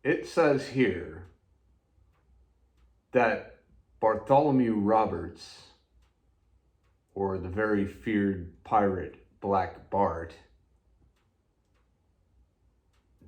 It says here that Bartholomew Roberts, or the very feared pirate Black Bart,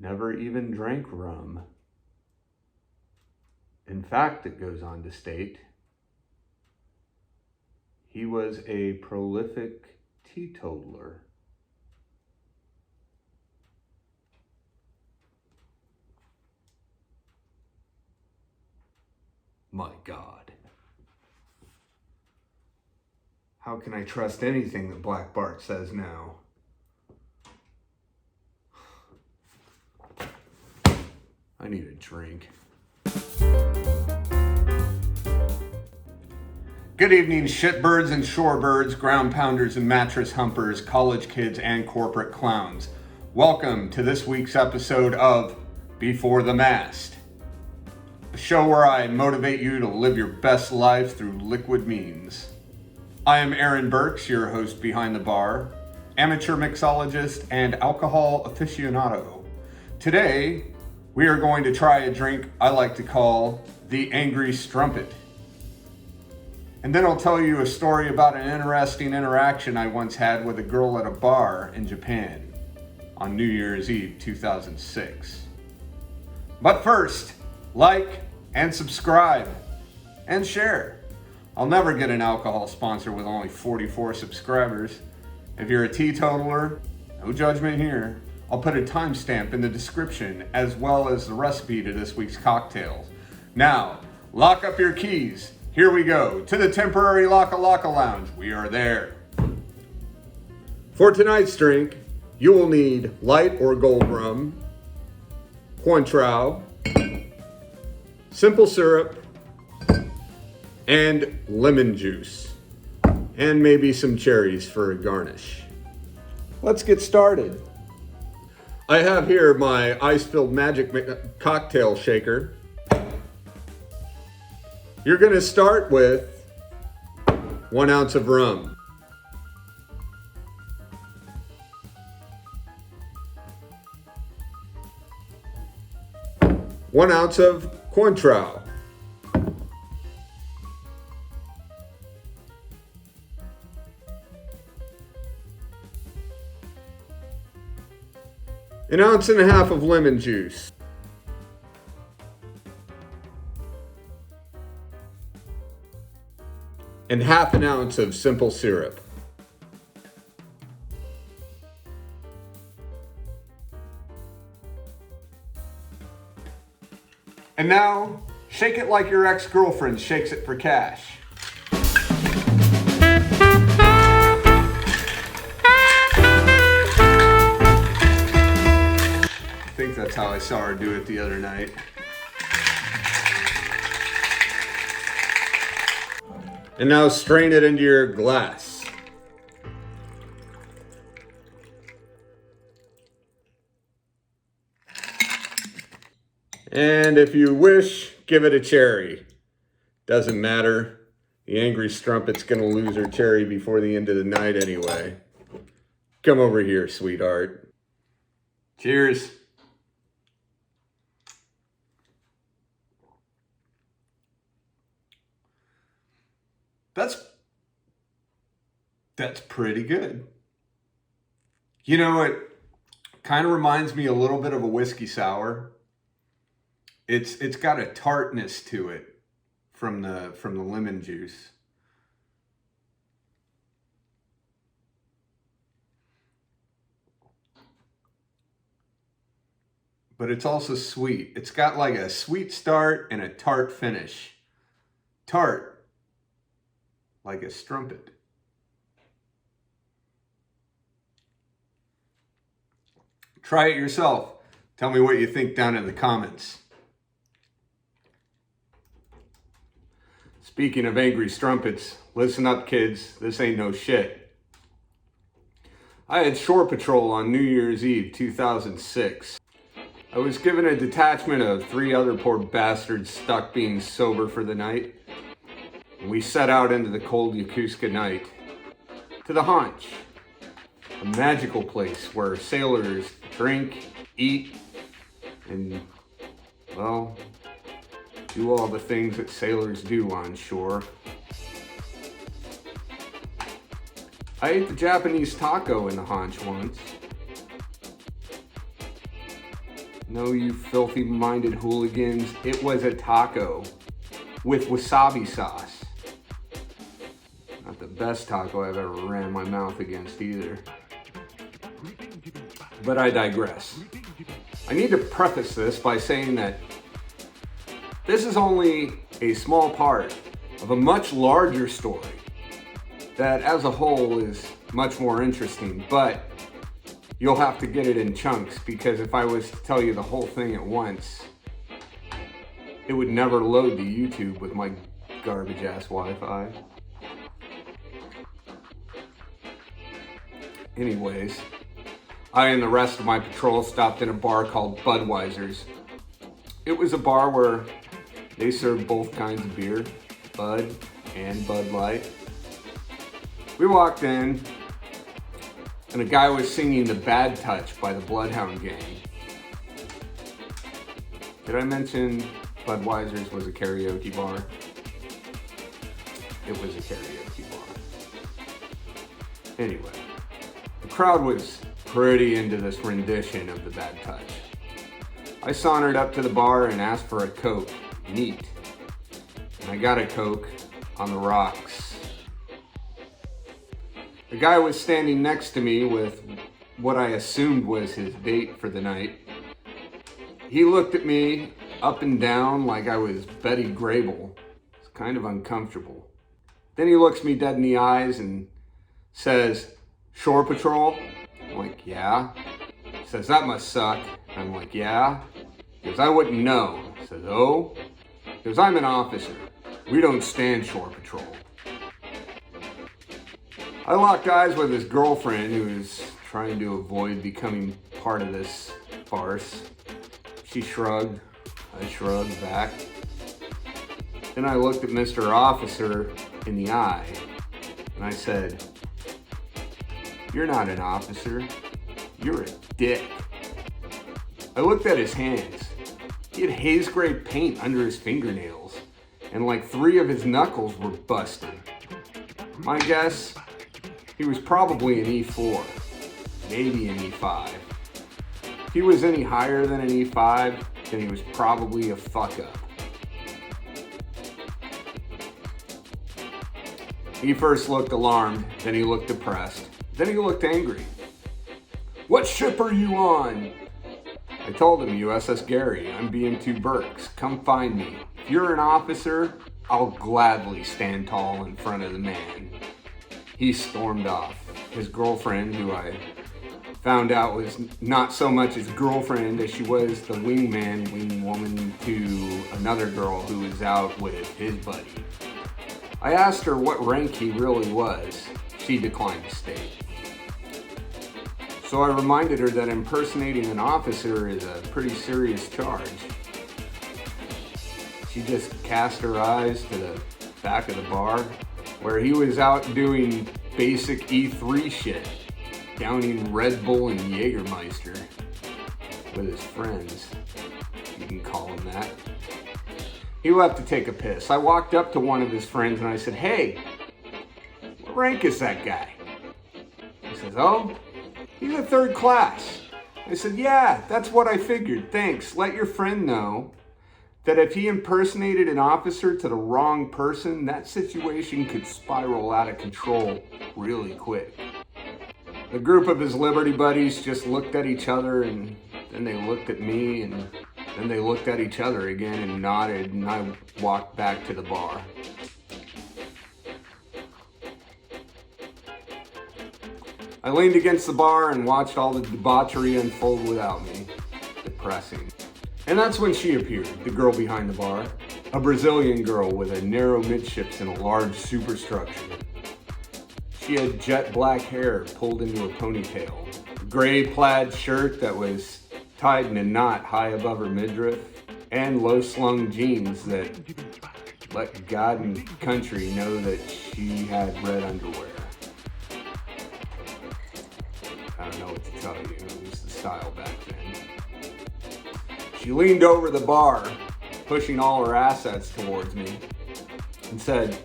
never even drank rum. In fact, it goes on to state, he was a prolific teetotaler. My God. How can I trust anything that Black Bart says now? I need a drink. Good evening, shitbirds and shorebirds, ground pounders and mattress humpers, college kids and corporate clowns. Welcome to this week's episode of Before the Mast, a show where I motivate you to live your best life through liquid means. I am Aaron Burks, your host behind the bar, amateur mixologist and alcohol aficionado. Today, we are going to try a drink I like to call the Angry Strumpet. And then I'll tell you a story about an interesting interaction I once had with a girl at a bar in Japan on New Year's Eve 2006. But first, like and subscribe and share. I'll never get an alcohol sponsor with only 44 subscribers. If you're a teetotaler, no judgment here. I'll put a timestamp in the description as well as the recipe to this week's cocktails. Now, lock up your keys. Here we go, to the temporary Laka Laka Lounge. We are there. For tonight's drink, you will need light or gold rum, Cointreau, simple syrup, and lemon juice, and maybe some cherries for a garnish. Let's get started. I have here my ice-filled magic cocktail shaker. You're going to start with 1 ounce of rum, 1 ounce of Cointreau, 1.5 ounces of lemon juice, and 1/2 ounce of simple syrup. And now, shake it like your ex-girlfriend shakes it for cash. I think that's how I saw her do it the other night. And now strain it into your glass. And if you wish, give it a cherry. Doesn't matter. The Angry Strumpet's gonna lose her cherry before the end of the night anyway. Come over here, sweetheart. Cheers. That's pretty good. You know, it kind of reminds me a little bit of a whiskey sour. It's got a tartness to it from the lemon juice. But it's also sweet. It's got like a sweet start and a tart finish. Tart, like a strumpet. Try it yourself. Tell me what you think down in the comments. Speaking of Angry Strumpets, listen up kids, this ain't no shit. I had shore patrol on New Year's Eve 2006. I was given a detachment of 3 other poor bastards stuck being sober for the night. And we set out into the cold Yokosuka night to the Haunch, a magical place where sailors drink, eat, and well, do all the things that sailors do on shore. I ate the Japanese taco in the haunch once. No, you filthy-minded hooligans, it was a taco with wasabi sauce. Not the best taco I've ever ran my mouth against either. But I digress. I need to preface this by saying that this is only a small part of a much larger story that as a whole is much more interesting, but you'll have to get it in chunks, because if I was to tell you the whole thing at once, it would never load to YouTube with my garbage ass Wi-Fi. Anyways, I and the rest of my patrol stopped in a bar called Budweiser's. It was a bar where they served both kinds of beer, Bud and Bud Light. We walked in, and a guy was singing The Bad Touch by the Bloodhound Gang. Did I mention Budweiser's was a karaoke bar? It was a karaoke bar. Anyway, the crowd was pretty into this rendition of The Bad Touch. I sauntered up to the bar and asked for a Coke, neat. And I got a Coke on the rocks. The guy was standing next to me with what I assumed was his date for the night. He looked at me up and down like I was Betty Grable. It's kind of uncomfortable. Then he looks me dead in the eyes and says, "Shore Patrol?" I'm like, "Yeah." He says, "That must suck." I'm like, "Yeah." He goes, "I wouldn't know." He says, "Oh?" He goes, "I'm an officer. We don't stand Shore Patrol." I locked eyes with his girlfriend, who was trying to avoid becoming part of this farce. She shrugged. I shrugged back. Then I looked at Mr. Officer in the eye, and I said, "You're not an officer. You're a dick." I looked at his hands. He had haze gray paint under his fingernails, and like 3 of his knuckles were busted. My guess, he was probably an E4, maybe an E5. If he was any higher than an E5, then he was probably a fuck up. He first looked alarmed, then he looked depressed, then he looked angry. "What ship are you on?" I told him, "USS Gary, I'm BM2 Burks, come find me. If you're an officer, I'll gladly stand tall in front of the man." He stormed off. His girlfriend, who I found out was not so much his girlfriend as she was the wingman, wingwoman to another girl who was out with his buddy. I asked her what rank he really was. She declined to state. So I reminded her that impersonating an officer is a pretty serious charge. She just cast her eyes to the back of the bar, where he was out doing basic E3 shit, downing Red Bull and Jägermeister with his friends. You can call him that. He left to take a piss. I walked up to one of his friends and I said, "Hey, what rank is that guy?" He says, "Oh, he's a 3rd class." I said, "Yeah, that's what I figured. Thanks. Let your friend know that if he impersonated an officer to the wrong person, that situation could spiral out of control really quick." The group of his Liberty buddies just looked at each other, and then they looked at me, and then they looked at each other again and nodded, and I walked back to the bar. I leaned against the bar and watched all the debauchery unfold without me. Depressing. And that's when she appeared, the girl behind the bar. A Brazilian girl with a narrow midships and a large superstructure. She had jet black hair pulled into a ponytail, a gray plaid shirt that was tied in a knot high above her midriff, and low-slung jeans that let God and country know that she had red underwear. I don't know what to tell you, it was the style back then. She leaned over the bar, pushing all her assets towards me, and said,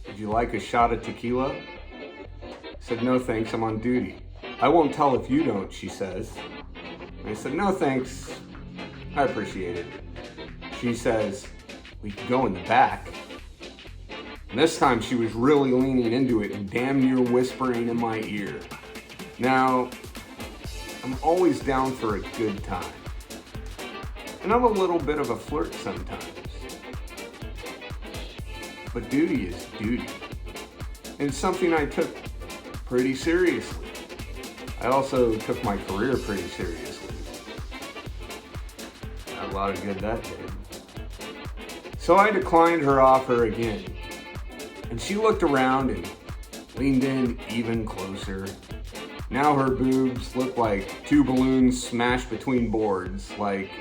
"Would you like a shot of tequila?" I said, "No thanks, I'm on duty." "I won't tell if you don't," she says. And I said, "No thanks, I appreciate it." She says, "We could go in the back." And this time she was really leaning into it and damn near whispering in my ear. Now, I'm always down for a good time. And I'm a little bit of a flirt sometimes. But duty is duty. And it's something I took pretty seriously. I also took my career pretty seriously. Got a lot of good that did. So I declined her offer again. And she looked around and leaned in even closer. Now her boobs look like two balloons smashed between boards. Like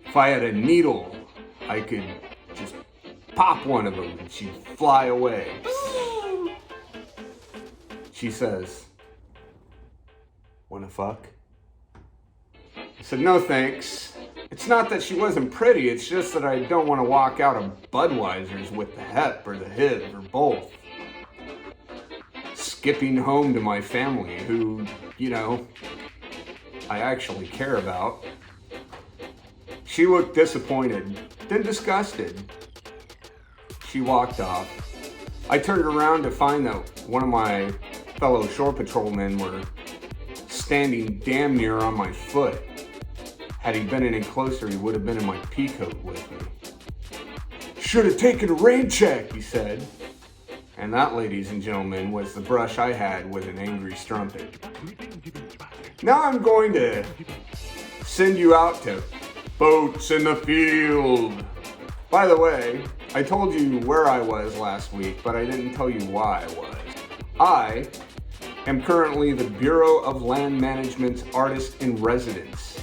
if I had a needle, I could just pop one of them and she'd fly away. She says, "Wanna fuck?" I said, "No thanks." It's not that she wasn't pretty, it's just that I don't want to walk out of Budweiser's with the Hep or the HIV or both. Skipping home to my family who, I actually care about. She looked disappointed, then disgusted. She walked off. I turned around to find that one of my fellow shore patrolmen were standing damn near on my foot. Had he been any closer, he would have been in my peacoat with me. "Should have taken a rain check," he said. And that, ladies and gentlemen, was the brush I had with an Angry Strumpet. Now I'm going to send you out to Boats in the Field. By the way, I told you where I was last week, but I didn't tell you why I was. I am currently the Bureau of Land Management's Artist in Residence,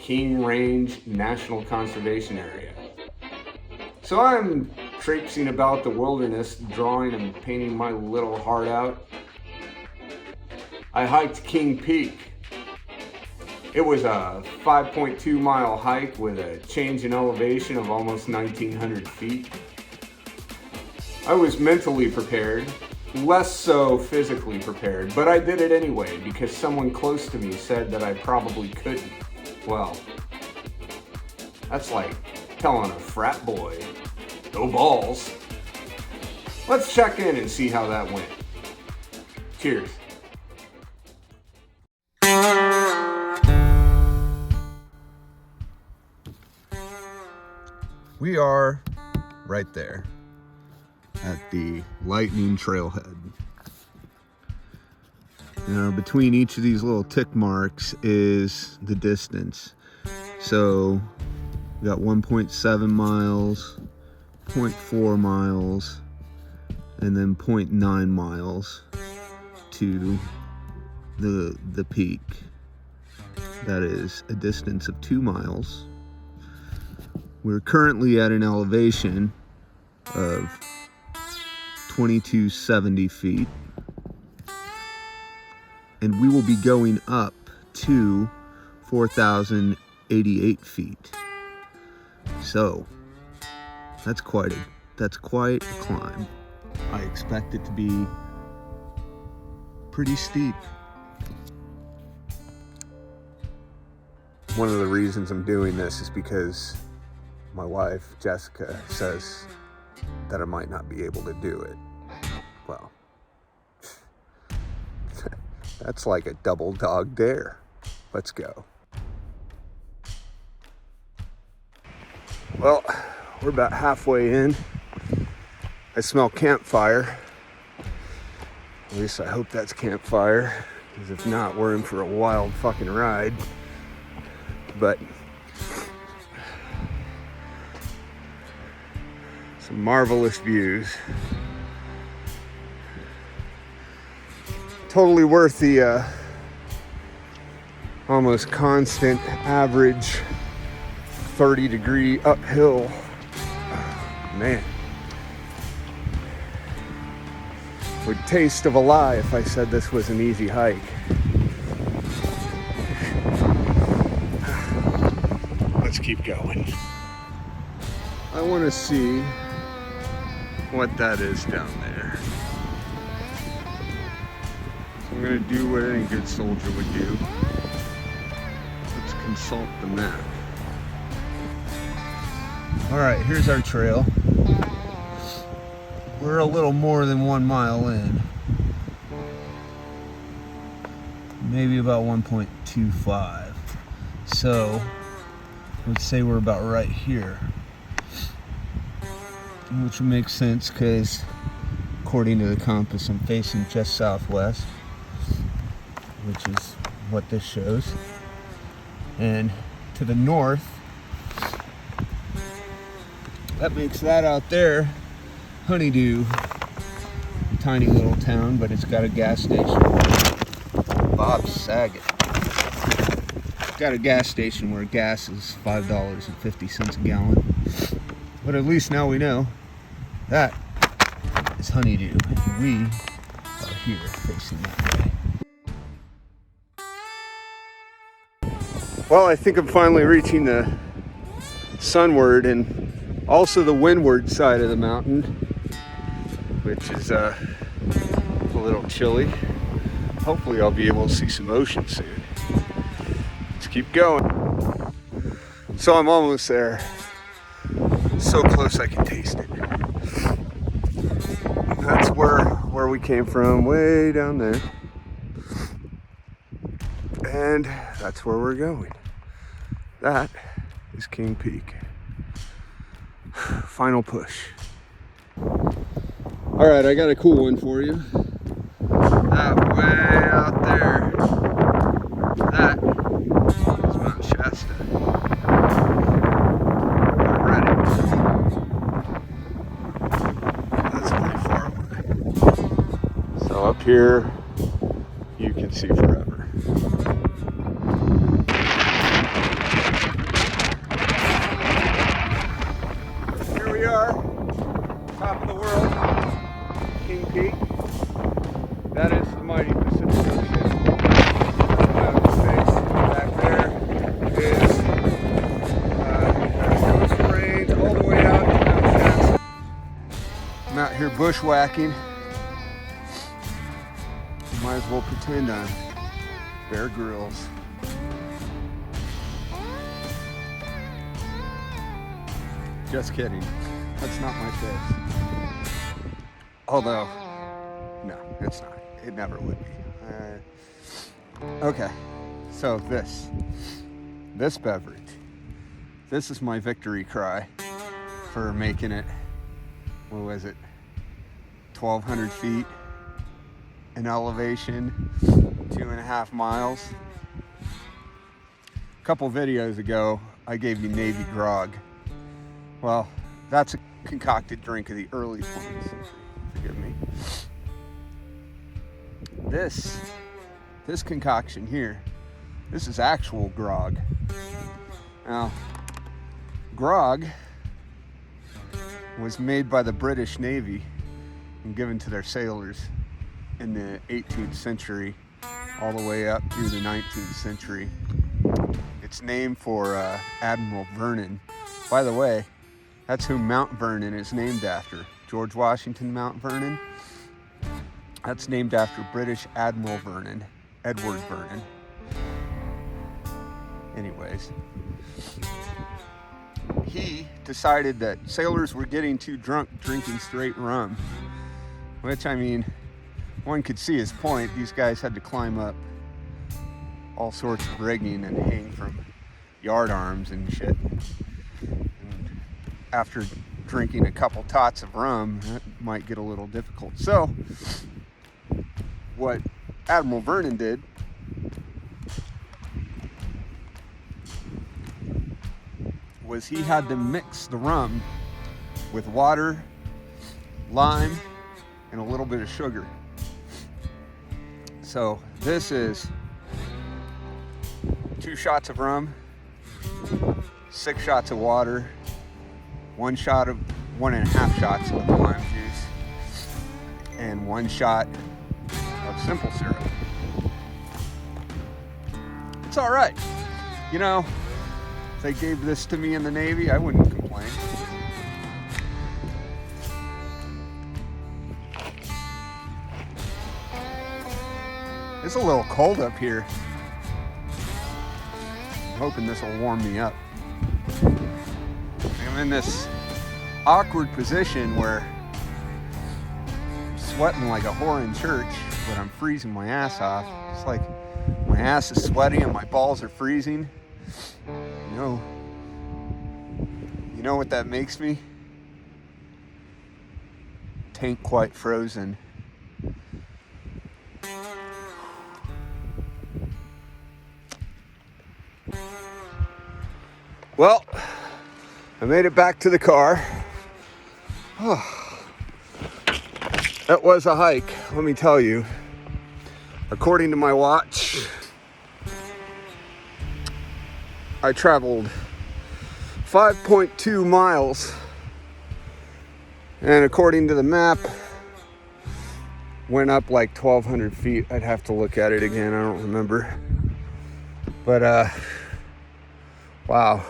King Range National Conservation Area. So I'm traipsing about the wilderness, drawing and painting my little heart out. I hiked King Peak. It was a 5.2 mile hike with a change in elevation of almost 1,900 feet. I was mentally prepared, less so physically prepared, but I did it anyway because someone close to me said that I probably couldn't. Well, that's like telling a frat boy, "Go balls." Let's check in and see how that went. Cheers. We are right there at the Lightning Trailhead. Between each of these little tick marks is the distance. So we got 1.7 miles, 0.4 miles, and then 0.9 miles to the peak. That is a distance of 2 miles. We're currently at an elevation of 2,270 feet. And we will be going up to 4,088 feet. So that's quite a climb. I expect it to be pretty steep. One of the reasons I'm doing this is because my wife, Jessica, says that I might not be able to do it. Well, that's like a double dog dare. Let's go. Well, we're about halfway in. I smell campfire. At least I hope that's campfire, because if not, we're in for a wild fucking ride. But some marvelous views. Totally worth the almost constant average 30-degree uphill. Man. Would taste of a lie if I said this was an easy hike. keep going. I want to see what that is down there. So I'm going to do what any good soldier would do. Let's consult the map. Alright, here's our trail. We're a little more than 1 mile in. Maybe about 1.25. So, let's say we're about right here. Which would make sense because, according to the compass, I'm facing just southwest, which is what this shows. And to the north, that makes that out there Honeydew, a tiny little town, but it's got a gas station. Bob Saget. It's got a gas station where gas is $5.50 a gallon. But at least now we know that is Honeydew, and we are here facing that way. Well, I think I'm finally reaching the sunward and also the windward side of the mountain, which is a little chilly. Hopefully I'll be able to see some ocean soon. Let's keep going. So I'm almost there. So close I can taste it. That's where we came from, way down there. And that's where we're going. That is King Peak. Final push. All right, I got a cool one for you. That way out there, that is Mount Shasta. We're ready. That's pretty far away. So up here, you can see forever. Here we are, top of the world, King Peak. That is the mighty Pacific Ocean. Out of space. Back there is coastal range all the way out to Mount Shasta. I'm out here bushwhacking. Might as well pretend I'm Bear Grylls. Just kidding. That's not my face. Although, no, it's not. It never would be. Okay, so this beverage. This is my victory cry for making it, what was it, 1,200 feet in elevation, 2.5 miles. A couple videos ago, I gave you Navy grog. Well, that's a concocted drink of the early 20th century, forgive me. This concoction here, this is actual grog. Now, grog was made by the British Navy and given to their sailors in the 18th century all the way up through the 19th century. It's named for Admiral Vernon. By the way, that's who Mount Vernon is named after. George Washington Mount Vernon. That's named after British Admiral Vernon, Edward Vernon. Anyways, he decided that sailors were getting too drunk drinking straight rum, which, I mean, one could see his point. These guys had to climb up all sorts of rigging and hang from yard arms and shit. And after drinking a couple tots of rum, that might get a little difficult. So, what Admiral Vernon did was he had to mix the rum with water, lime, and a little bit of sugar. So this is 2 shots of rum, 6 shots of water, 1.5 shots of lime juice, and 1 shot of simple syrup. It's all right. You know, they gave this to me in the Navy, I wouldn't complain. It's a little cold up here. I'm hoping this will warm me up. I'm in this awkward position where I'm sweating like a whore in church, but I'm freezing my ass off. It's like my ass is sweaty and my balls are freezing. You know what that makes me? Tank quite frozen. Well, I made it back to the car. Oh, that was a hike, let me tell you. According to my watch, I traveled 5.2 miles. And according to the map, went up like 1,200 feet. I'd have to look at it again, I don't remember. But, wow.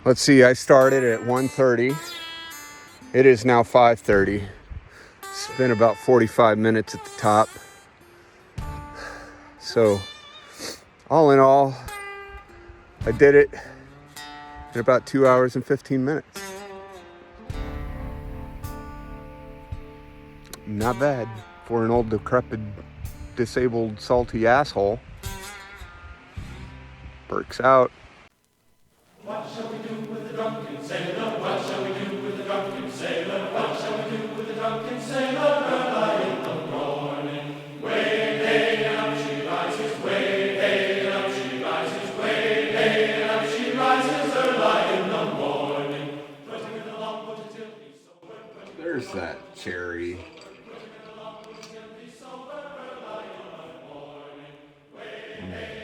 Let's see, I started at 1:30. It is now 5:30. It's been about 45 minutes at the top. So, all in all, I did it in about 2 hours and 15 minutes. Not bad for an old, decrepit, disabled, salty asshole. Works out. What shall we do with the drunken sailor? What shall we do with the drunken sailor? What shall we do with the drunken sailor? Early in the morning, way hey and up she rises, way hey and up she rises, way hey and up she rises, early in the morning. Putting it along, put it till he's sober. There's that cherry. Putting it along, put it till he's sober, early in the morning, way hey.